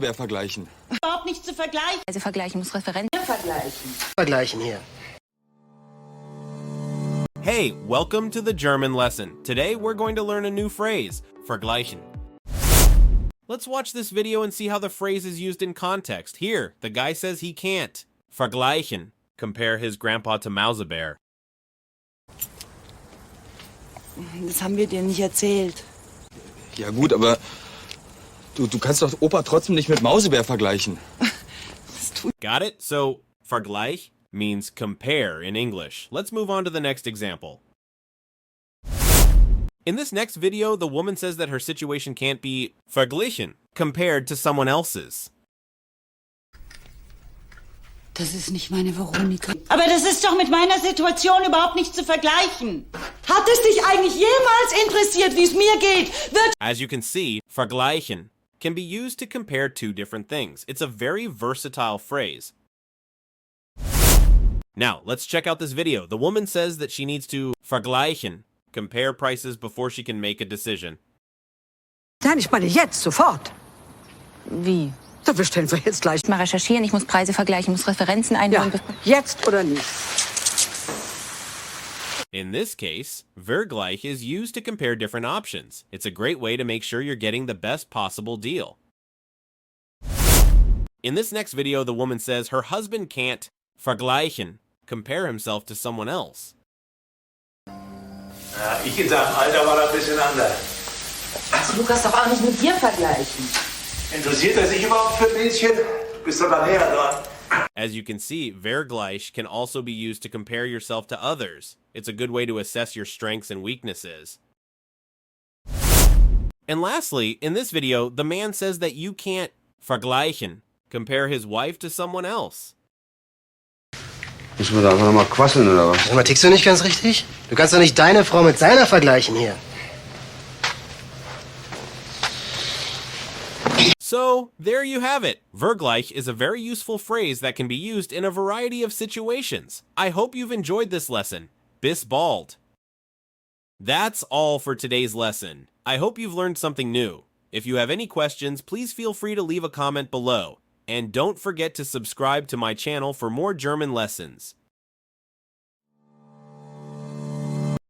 Wer vergleichen? Überhaupt nicht zu vergleichen. Also vergleichen muss Referenz. Vergleichen. Vergleichen hier. Hey, welcome to the German lesson. Today we're going to learn a new phrase, Vergleichen. Let's watch this video and see how the phrase is used in context. Here, the guy says he can't. Vergleichen. Compare his grandpa to Mausebear. Das haben wir dir nicht erzählt. Ja gut, aber du kannst doch Opa trotzdem nicht mit Mausebär vergleichen. Got it? So, Vergleich means compare in English. Let's move on to the next example. In this next video, the woman says that her situation can't be verglichen, compared to someone else's. Das ist nicht meine Veronika. Aber das ist doch mit meiner Situation überhaupt nicht zu vergleichen. Hat es dich eigentlich jemals interessiert, wie es mir geht? As you can see, vergleichen can be used to compare two different things. It's a very versatile phrase. Now, let's check out this video. The woman says that she needs to vergleichen, compare prices before she can make a decision. Nein, ich meine jetzt, sofort. Wie? Da bestellen wir jetzt gleich. Mal recherchieren, ich muss Preise vergleichen, muss Referenzen einholen. Ja, jetzt oder nicht. In this case, Vergleich is used to compare different options. It's a great way to make sure you're getting the best possible deal. In this next video, the woman says her husband can't vergleichen, compare himself to someone else. Ja, ich in seinem Alter war er ein bisschen anders. Also Lukas doch auch nicht mit dir vergleichen. Interessiert er sich überhaupt für Mädchen? Bist du da näher dran? As you can see, Vergleich can also be used to compare yourself to others. It's a good way to assess your strengths and weaknesses. And lastly, in this video, the man says that you can't vergleichen, compare his wife to someone else. Müssen wir da einfach nochmal quasseln, oder was? Sag mal, tickst du nicht ganz richtig? Du kannst doch nicht deine Frau mit seiner vergleichen hier. So, there you have it. Vergleich is a very useful phrase that can be used in a variety of situations. I hope you've enjoyed this lesson. Bis bald. That's all for today's lesson. I hope you've learned something new. If you have any questions, please feel free to leave a comment below. And don't forget to subscribe to my channel for more German lessons.